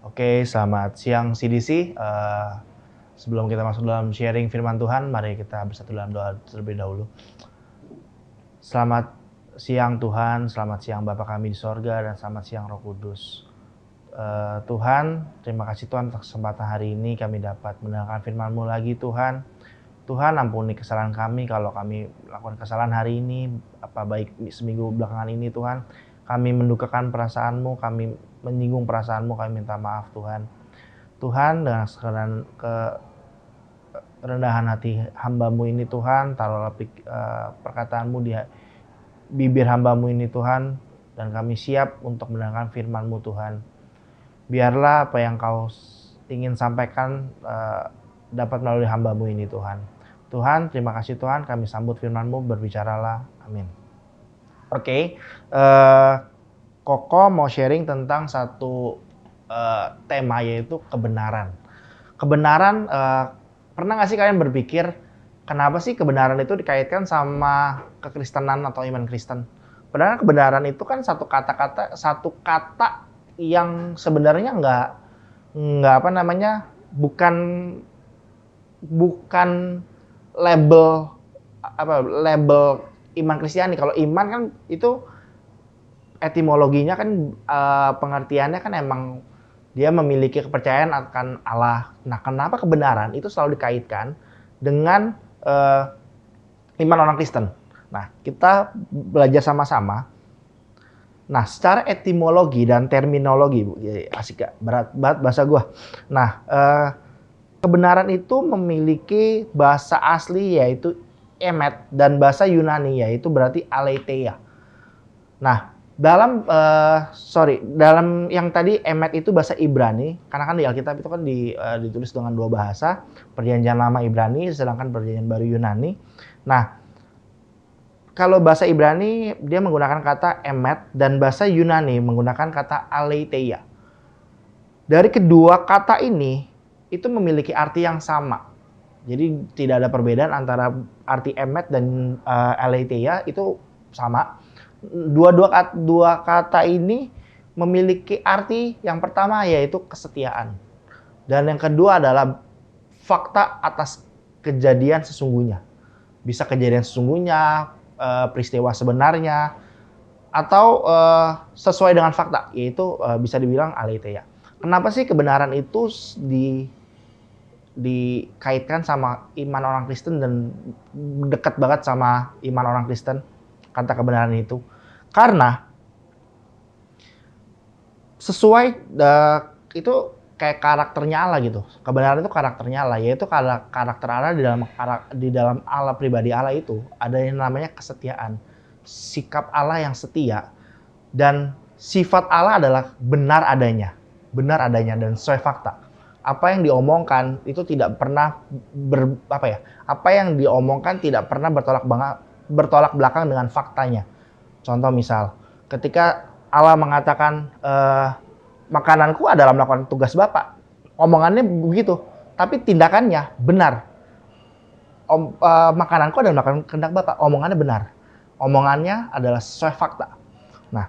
Oke, selamat siang CDC. Sebelum kita masuk dalam sharing firman Tuhan, mari kita bersatu dalam doa terlebih dahulu. Selamat siang Tuhan, selamat siang Bapa kami di sorga, dan selamat siang Roh Kudus. Tuhan, terima kasih Tuhan atas kesempatan hari ini kami dapat mendengarkan firman-Mu lagi Tuhan. Tuhan, ampuni kesalahan kami kalau kami melakukan kesalahan hari ini, baik seminggu belakangan ini Tuhan. Kami mendukakan perasaan-Mu, kami menyinggung perasaan-Mu, kami minta maaf Tuhan. Tuhan, dengan sekalian kerendahan hati hamba-Mu ini Tuhan, taruhlah perkataan-Mu di bibir hamba-Mu ini Tuhan, dan kami siap untuk mendengarkan firman-Mu Tuhan. Biarlah apa yang Kau ingin sampaikan dapat melalui hamba-Mu ini Tuhan. Tuhan, terima kasih Tuhan, kami sambut firman-Mu, berbicaralah, amin. Oke, Koko mau sharing tentang satu tema, yaitu kebenaran. Kebenaran, pernah gak sih kalian berpikir, kenapa sih kebenaran itu dikaitkan sama kekristenan atau iman Kristen? Padahal kebenaran itu kan satu kata yang sebenarnya bukan label iman Kristiani. Kalau iman kan itu etimologinya kan pengertiannya kan emang dia memiliki kepercayaan akan Allah. Nah, kenapa kebenaran itu selalu dikaitkan dengan iman orang Kristen? Nah, kita belajar sama-sama. Nah, secara etimologi dan terminologi, asik gak? Berat banget bahasa gua. Nah, kebenaran itu memiliki bahasa asli yaitu emet, dan bahasa Yunani yaitu berarti aletheia. Nah, dalam yang tadi emet itu bahasa Ibrani, karena kan di Alkitab itu kan ditulis dengan dua bahasa, Perjanjian Lama Ibrani, sedangkan Perjanjian Baru Yunani. Nah, kalau bahasa Ibrani dia menggunakan kata emet, dan bahasa Yunani menggunakan kata aletheia. Dari kedua kata ini itu memiliki arti yang sama. Jadi tidak ada perbedaan antara arti emet dan aletheia, itu sama. Dua kata ini memiliki arti yang pertama yaitu kesetiaan. Dan yang kedua adalah fakta atas kejadian sesungguhnya. Bisa kejadian sesungguhnya, peristiwa sebenarnya, atau sesuai dengan fakta, yaitu bisa dibilang aletheia. Kenapa sih kebenaran itu dikaitkan sama iman orang Kristen dan dekat banget sama iman orang Kristen, kata kebenaran itu? Karena sesuai itu kayak karakternya Allah gitu. Kebenaran itu karakternya Allah, yaitu karakter Allah di dalam Allah, pribadi Allah itu ada yang namanya kesetiaan. Sikap Allah yang setia, dan sifat Allah adalah benar adanya dan sesuai fakta. Apa yang diomongkan itu tidak pernah apa yang diomongkan tidak pernah bertolak belakang dengan faktanya. Contoh misal, ketika Allah mengatakan makananku adalah melakukan tugas Bapa, omongannya begitu, tapi tindakannya benar. Makananku adalah melakukan kehendak Bapa, omongannya benar. Omongannya adalah sesuai fakta. Nah,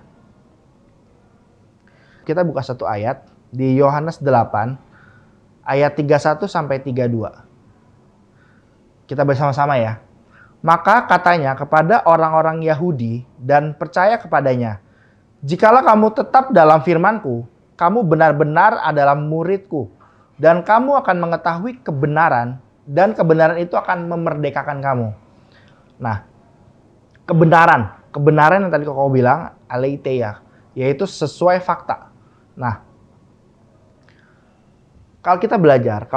kita buka satu ayat di Yohanes 8 ayat 31 sampai 32. Kita bersama-sama ya. Maka katanya kepada orang-orang Yahudi dan percaya kepadanya, "Jikalau kamu tetap dalam firman-Ku, kamu benar-benar adalah murid-Ku, dan kamu akan mengetahui kebenaran, dan kebenaran itu akan memerdekakan kamu." Nah, kebenaran yang tadi kau bilang, aletheia, yaitu sesuai fakta. Nah, kalau kita belajar,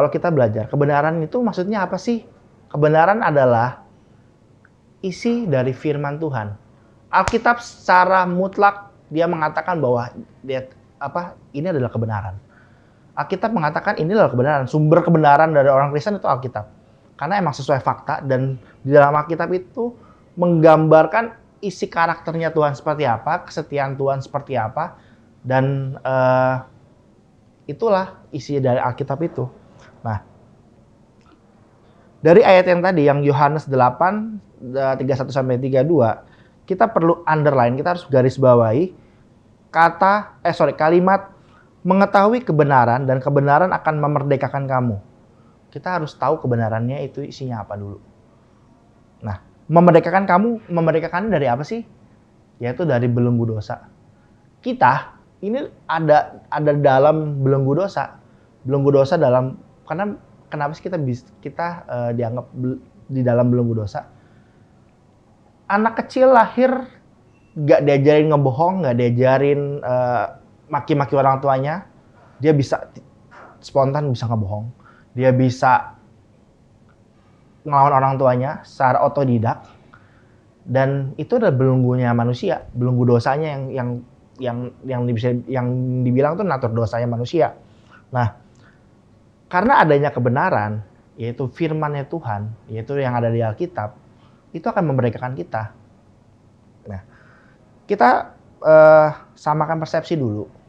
kebenaran itu maksudnya apa sih? Kebenaran adalah isi dari firman Tuhan. Alkitab secara mutlak dia mengatakan bahwa ini adalah kebenaran. Alkitab mengatakan ini adalah kebenaran. Sumber kebenaran dari orang Kristen itu Alkitab. Karena emang sesuai fakta, dan di dalam Alkitab itu menggambarkan isi karakternya Tuhan seperti apa, kesetiaan Tuhan seperti apa, dan itulah isi dari Alkitab itu. Nah, dari ayat yang tadi, yang Yohanes 8, 31 sampai 32, kita perlu underline, kita harus garis bawahi kalimat mengetahui kebenaran dan kebenaran akan memerdekakan kamu. Kita harus tahu kebenarannya itu isinya apa dulu. Nah, memerdekakan dari apa sih? Yaitu dari belenggu dosa. Kita ini ada dalam belenggu dosa. Belenggu dosa karena kenapa sih kita dianggap di dalam belenggu dosa? Anak kecil lahir nggak diajarin ngebohong, nggak diajarin maki-maki orang tuanya, dia bisa spontan bisa ngebohong, dia bisa ngelawan orang tuanya secara otodidak, dan itu adalah belenggunya manusia, belenggu dosanya yang dibilang tuh natur dosanya manusia. Nah, karena adanya kebenaran, yaitu firman-Nya Tuhan, yaitu yang ada di Alkitab, itu akan memerdekakan kita. Nah, kita samakan persepsi dulu.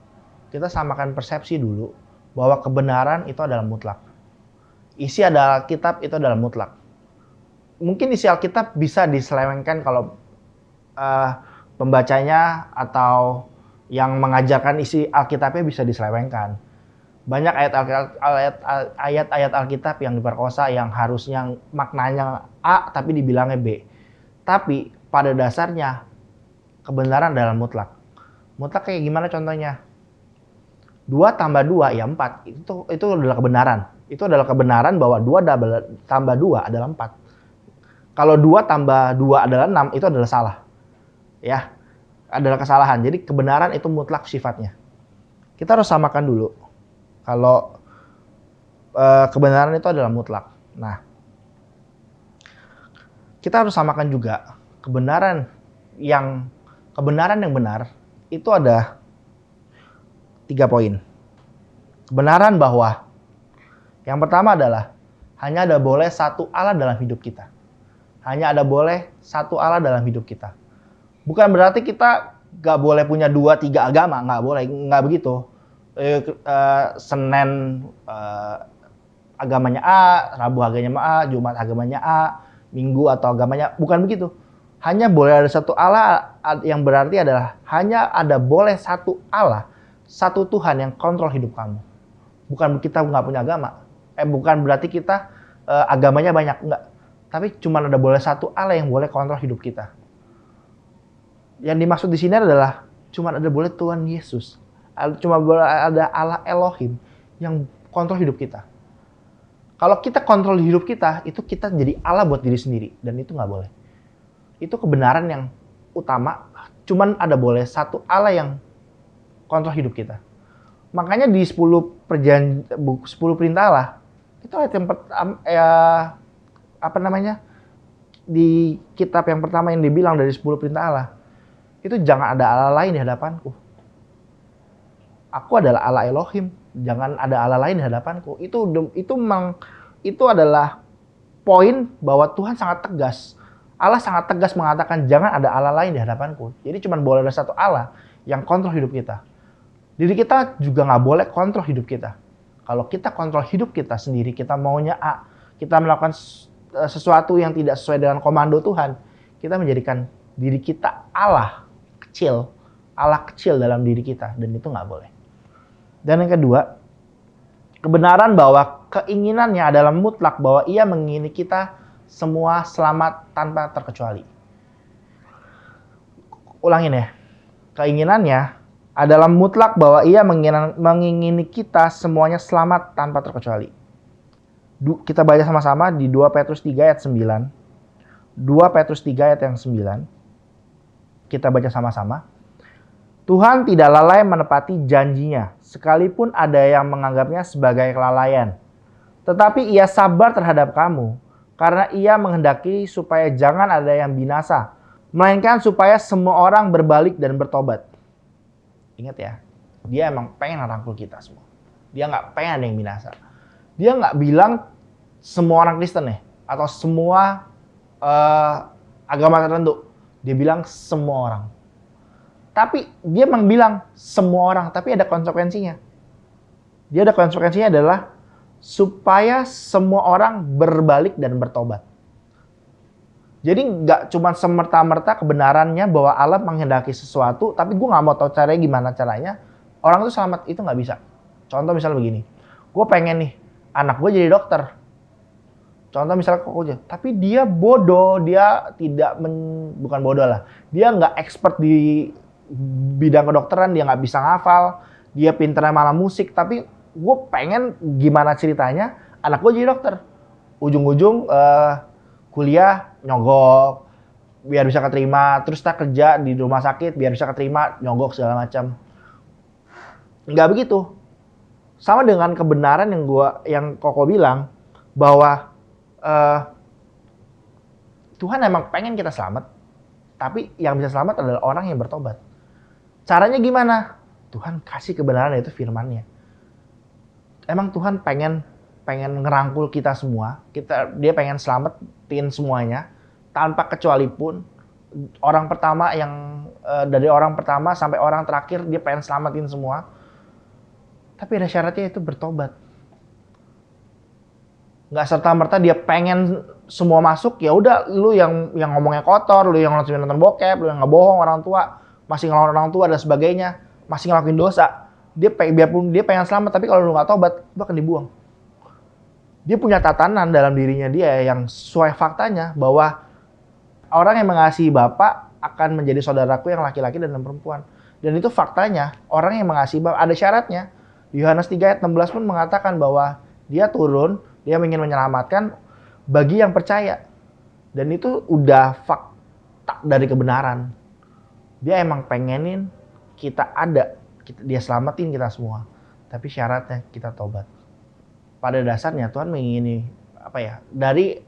Kita samakan persepsi dulu bahwa kebenaran itu adalah mutlak. Isi adalah Alkitab itu adalah mutlak. Mungkin isi Alkitab bisa diselewengkan kalau pembacanya atau yang mengajarkan isi Alkitabnya bisa diselewengkan. Banyak ayat-ayat Alkitab yang diperkosa yang harusnya maknanya A tapi dibilangnya B. Tapi pada dasarnya kebenaran adalah mutlak. Mutlak kayak gimana contohnya? 2 tambah 2 ya 4. Itu adalah kebenaran. Itu adalah kebenaran bahwa 2 tambah 2 adalah 4. Kalau 2 tambah 2 adalah 6, itu adalah salah. Ya, adalah kesalahan. Jadi kebenaran itu mutlak sifatnya. Kita harus samakan dulu. Kalau kebenaran itu adalah mutlak. Nah, kita harus samakan juga kebenaran yang benar itu ada 3 poin. Kebenaran bahwa yang pertama adalah hanya ada boleh satu Allah dalam hidup kita. Hanya ada boleh satu Allah dalam hidup kita. Bukan berarti kita gak boleh punya 2-3 agama, gak boleh, gak begitu. Senin agamanya A, Rabu agamanya A, Jumat agamanya A, Minggu atau agamanya, bukan begitu. Hanya boleh ada satu Allah, yang berarti adalah hanya ada boleh satu Allah, satu Tuhan yang kontrol hidup kamu. Bukan kita nggak punya agama, bukan berarti kita agamanya banyak, enggak. Tapi cuma ada boleh satu Allah yang boleh kontrol hidup kita. Yang dimaksud di sini adalah cuma ada boleh Tuhan Yesus, cuma boleh ada Allah Elohim yang kontrol hidup kita. Kalau kita kontrol hidup kita, itu kita jadi Allah buat diri sendiri, dan itu nggak boleh. Itu kebenaran yang utama, cuman ada boleh satu Allah yang kontrol hidup kita. Makanya di 10 perintah Allah, itu ayat yang di kitab yang pertama yang dibilang dari 10 perintah Allah, itu jangan ada Allah lain di hadapanku. Aku adalah Allah Elohim, jangan ada Allah lain di hadapanku. Itu adalah poin bahwa Tuhan sangat tegas. Allah sangat tegas mengatakan jangan ada Allah lain di hadapanku. Jadi cuma boleh ada satu Allah yang kontrol hidup kita. Diri kita juga nggak boleh kontrol hidup kita. Kalau kita kontrol hidup kita sendiri, kita maunya A, kita melakukan sesuatu yang tidak sesuai dengan komando Tuhan, kita menjadikan diri kita Allah kecil dalam diri kita, dan itu nggak boleh. Dan yang kedua, kebenaran bahwa keinginannya adalah mutlak, bahwa ia mengingini kita semua selamat tanpa terkecuali. Ulangin ya. Keinginannya adalah mutlak bahwa ia mengingini kita semuanya selamat tanpa terkecuali. Kita baca sama-sama di 2 Petrus 3 ayat 9. 2 Petrus 3 ayat yang 9. Kita baca sama-sama. Tuhan tidak lalai menepati janjinya, sekalipun ada yang menganggapnya sebagai kelalaian. Tetapi ia sabar terhadap kamu, karena ia menghendaki supaya jangan ada yang binasa, melainkan supaya semua orang berbalik dan bertobat. Ingat ya, dia emang pengen rangkul kita semua. Dia nggak pengen ada yang binasa. Dia nggak bilang semua orang Kristen ya, atau semua agama tertentu. Dia bilang semua orang. Tapi dia memang bilang semua orang, tapi ada konsekuensinya. Dia ada konsekuensinya adalah supaya semua orang berbalik dan bertobat. Jadi nggak cuma semerta-merta kebenarannya bahwa Allah menghendaki sesuatu, tapi gue nggak mau tahu caranya gimana caranya, orang itu selamat, itu nggak bisa. Contoh misalnya begini, gue pengen nih anak gue jadi dokter. Contoh misalnya kok aja, tapi dia bodoh, dia bukan bodoh lah, dia nggak expert di bidang kedokteran, dia nggak bisa ngafal, dia pinternya malah musik, tapi gue pengen gimana ceritanya anak gue jadi dokter. Ujung-ujung kuliah nyogok, biar bisa keterima, terus tak kerja di rumah sakit, biar bisa keterima, nyogok segala macam. Nggak begitu. Sama dengan kebenaran yang Koko bilang, bahwa Tuhan emang pengen kita selamat, tapi yang bisa selamat adalah orang yang bertobat. Caranya gimana? Tuhan kasih kebenaran, yaitu firman-Nya. Emang Tuhan pengen ngerangkul kita semua. Dia pengen selamatin semuanya tanpa kecuali pun. Orang pertama dari orang pertama sampai orang terakhir dia pengen selamatin semua. Tapi ada syaratnya, itu bertobat. Nggak serta-merta dia pengen semua masuk, ya udah lu yang ngomongnya kotor, lu yang nonton bokep, lu yang ngebohong orang tua, masih ngelawan orang tua dan sebagainya, masih ngelakuin dosa. Biarpun dia pengen selamat, tapi kalau lu nggak tobat, lu akan dibuang. Dia punya tatanan dalam dirinya dia yang sesuai faktanya, bahwa orang yang mengasihi Bapa akan menjadi saudaraku yang laki-laki dan yang perempuan. Dan itu faktanya, orang yang mengasihi Bapa, ada syaratnya. Yohanes 3 ayat 16 pun mengatakan bahwa dia turun, dia ingin menyelamatkan bagi yang percaya. Dan itu udah fakta dari kebenaran. Dia emang pengenin kita ada, dia selamatin kita semua. Tapi syaratnya kita tobat. Pada dasarnya Tuhan mengingini dari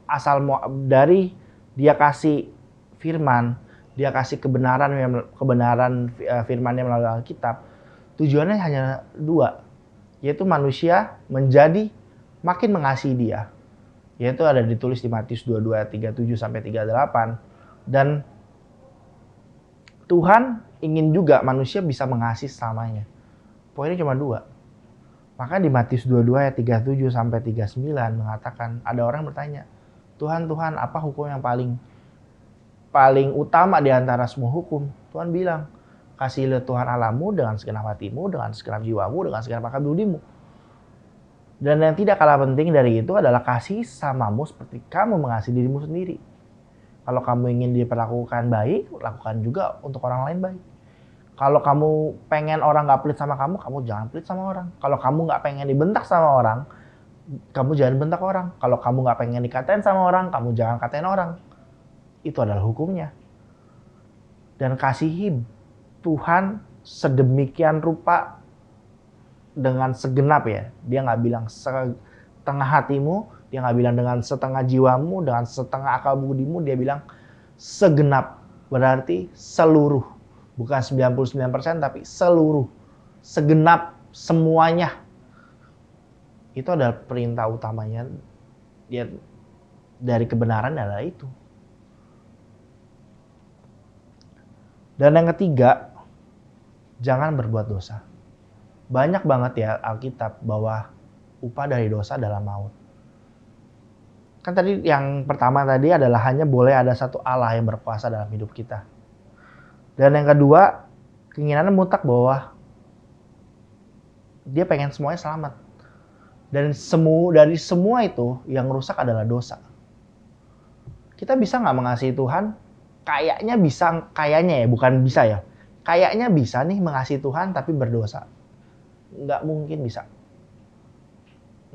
dia kasih firman, dia kasih kebenaran firman-Nya melalui Alkitab. Tujuannya hanya dua, yaitu manusia menjadi makin mengasihi Dia. Yaitu ada ditulis di Matius 22 ayat 37 sampai 38. Dan Tuhan ingin juga manusia bisa mengasihi selamanya. Poinnya cuma dua. Maka di Matius 22 ayat 37 sampai 39 mengatakan, ada orang bertanya, Tuhan, apa hukum yang paling utama di antara semua hukum? Tuhan bilang, kasihilah Tuhan Allahmu dengan segenap hatimu, dengan segenap jiwamu, dengan segenap akal budimu. Dan yang tidak kalah penting dari itu adalah kasih samamu seperti kamu mengasihi dirimu sendiri. Kalau kamu ingin diperlakukan baik, lakukan juga untuk orang lain baik. Kalau kamu pengen orang gak pelit sama kamu jangan pelit sama orang. Kalau kamu gak pengen dibentak sama orang, kamu jangan bentak orang. Kalau kamu gak pengen dikatain sama orang, kamu jangan katain orang. Itu adalah hukumnya. Dan kasihi Tuhan sedemikian rupa dengan segenap ya. Dia gak bilang setengah hatimu, dia gak bilang dengan setengah jiwamu, dengan setengah akal budimu, dia bilang segenap. Berarti seluruh. Bukan 99%, tapi seluruh. Segenap, semuanya. Itu adalah perintah utamanya. Dia dari kebenaran adalah itu. Dan yang ketiga, jangan berbuat dosa. Banyak banget ya Alkitab bahwa upah dari dosa adalah maut. Kan tadi yang pertama tadi adalah hanya boleh ada satu Allah yang berkuasa dalam hidup kita. Dan yang kedua, keinginannya mutlak bahwa dia pengen semuanya selamat. Dan dari semua itu yang rusak adalah dosa. Kita bisa nggak mengasihi Tuhan? Kayaknya bisa, kayaknya ya, bukan bisa ya. Kayaknya bisa nih mengasihi Tuhan tapi berdosa. Nggak mungkin bisa.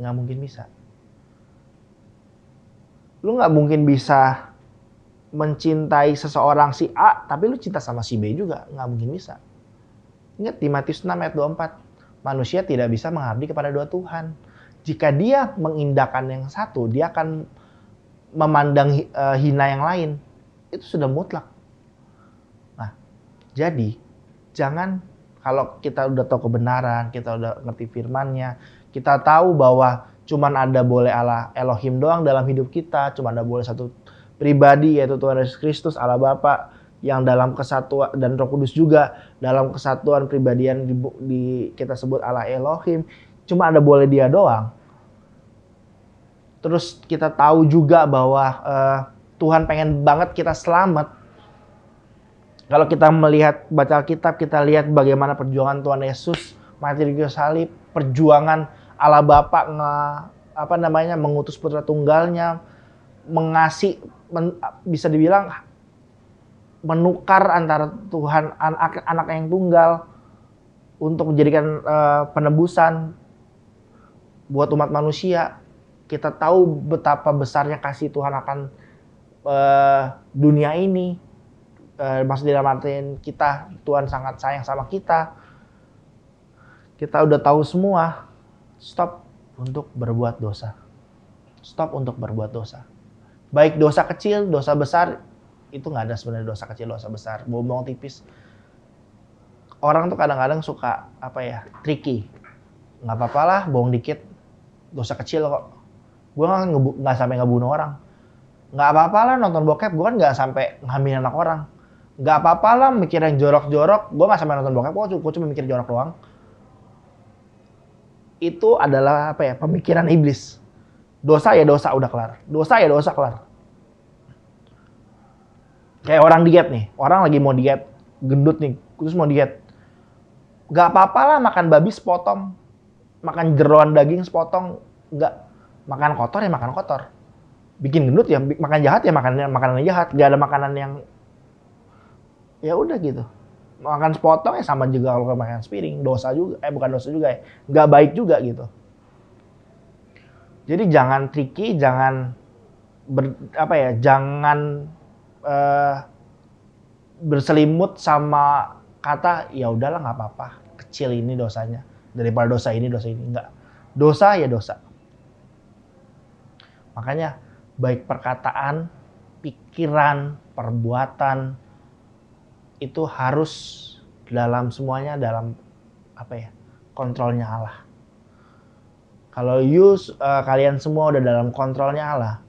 Nggak mungkin bisa. Lu nggak mungkin bisa mencintai seseorang si A, tapi lu cinta sama si B juga. Nggak mungkin bisa. Ingat di Matius 6 ayat 24. Manusia tidak bisa mengabdi kepada dua Tuhan. Jika dia mengindahkan yang satu, dia akan memandang hina yang lain. Itu sudah mutlak. Nah, jadi jangan, kalau kita udah tahu kebenaran, kita udah ngerti firman-Nya, kita tahu bahwa cuman ada boleh Allah Elohim doang dalam hidup kita, cuman ada boleh satu pribadi yaitu Tuhan Yesus Kristus Allah Bapa yang dalam kesatuan, dan Roh Kudus juga dalam kesatuan pribadian kita sebut Allah Elohim, cuma ada boleh Dia doang. Terus kita tahu juga bahwa Tuhan pengen banget kita selamat. Kalau kita baca Alkitab, kita lihat bagaimana perjuangan Tuhan Yesus mati di kayu salib, perjuangan Allah Bapa mengutus putra tunggalnya, bisa dibilang menukar antara Tuhan anak yang tunggal untuk menjadikan penebusan buat umat manusia. Kita tahu betapa besarnya kasih Tuhan akan dunia ini. Maksudnya dalam artian kita, Tuhan sangat sayang sama kita. Kita udah tahu semua. Stop untuk berbuat dosa. Stop untuk berbuat dosa. Baik dosa kecil, dosa besar, itu nggak ada sebenarnya dosa kecil, dosa besar. Bohong tipis. Orang tuh kadang-kadang suka tricky. Nggak apa-apa lah, bohong dikit, dosa kecil kok. Gue nggak sampai ngebunuh orang. Nggak apa-apa lah nonton bokep, gue kan nggak sampai ngambil anak orang. Nggak apa-apa lah mikir yang jorok-jorok, gue nggak sampai nonton bokep, gue cuma mikir jorok doang. Itu adalah pemikiran iblis. Dosa ya dosa, udah kelar. Dosa ya dosa, kelar. Kayak orang diet nih, orang lagi mau diet, gendut nih, terus mau diet. Nggak apa-apa lah makan babi sepotong, makan jeroan daging sepotong, nggak. Makan kotor ya makan kotor. Bikin gendut ya makan jahat ya makanan jahat. Gak ada makanan yang ya udah gitu. Makan sepotong ya sama juga kalau makan sepiring. Dosa juga, bukan dosa juga ya. Gak baik juga gitu. Jadi jangan tricky, jangan berselimut sama kata ya udahlah nggak apa-apa. Kecil ini dosanya daripada dosa ini. Enggak. Dosa ya dosa. Makanya baik perkataan, pikiran, perbuatan itu harus dalam semuanya dalam kontrolnya Allah. Kalau kalian semua udah dalam kontrolnya Allah,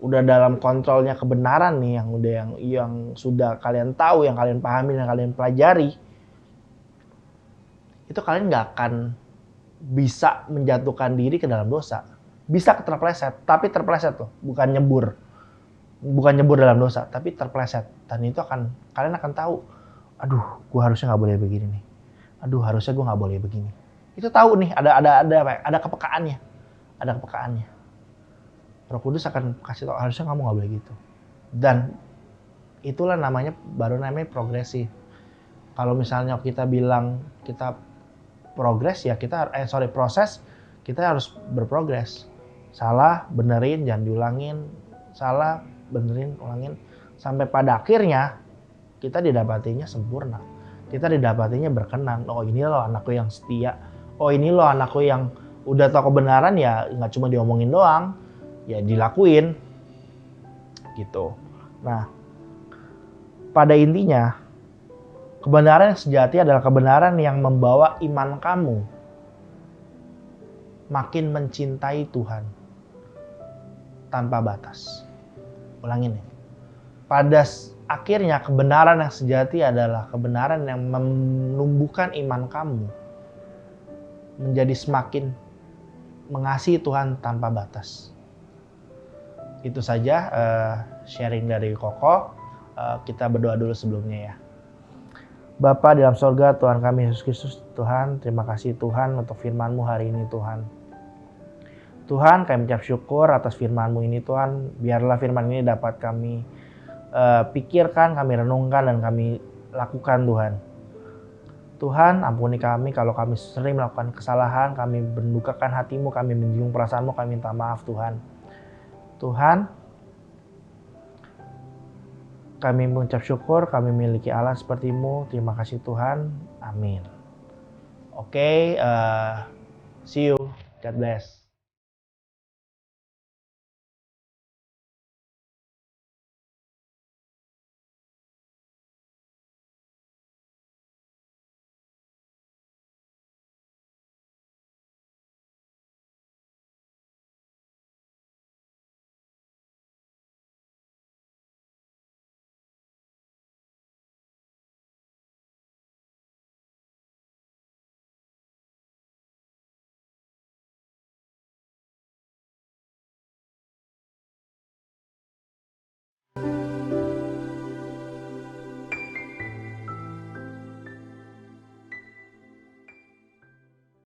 udah dalam kontrolnya kebenaran nih yang sudah kalian tahu, yang kalian pahami, yang kalian pelajari, itu kalian nggak akan bisa menjatuhkan diri ke dalam dosa. Bisa terpleset, tapi terpleset loh, bukan nyebur dalam dosa, tapi terpleset. Dan itu kalian akan tahu, aduh, gue harusnya nggak boleh begini nih. Aduh, harusnya gue nggak boleh begini. Itu tahu nih, ada kepekaannya, Roh Kudus akan kasih tahu, harusnya kamu nggak boleh gitu. Dan itulah baru namanya progresif. Kalau misalnya kita bilang kita progres ya proses, kita harus berprogres. Salah, benerin, jangan diulangin. Salah, benerin, ulangin. Sampai pada akhirnya kita didapatinya sempurna. Kita didapatinya berkenan. Oh, ini loh anakku yang setia. Oh, ini loh anakku yang udah tahu kebenaran, ya nggak cuma diomongin doang, ya dilakuin. Gitu. Nah, pada intinya kebenaran yang sejati adalah kebenaran yang membawa iman kamu makin mencintai Tuhan tanpa batas. Ulangin ya. Pada akhirnya kebenaran yang sejati adalah kebenaran yang menumbuhkan iman kamu menjadi semakin mengasihi Tuhan tanpa batas. Itu saja sharing dari Koko. Kita berdoa dulu sebelumnya ya. Bapa di dalam sorga, Tuhan kami Yesus Kristus, Tuhan, terima kasih Tuhan untuk firman-Mu hari ini Tuhan. Tuhan, kami mengucap syukur atas firman-Mu ini Tuhan. Biarlah firman ini dapat kami pikirkan, kami renungkan, dan kami lakukan Tuhan. Tuhan, ampuni kami kalau kami sering melakukan kesalahan, kami mendukakan hati-Mu, kami menyinggung perasaan-Mu, kami minta maaf Tuhan. Tuhan, kami mengucap syukur, kami memiliki Allah seperti-Mu. Terima kasih Tuhan. Amin. Oke, see you. God bless.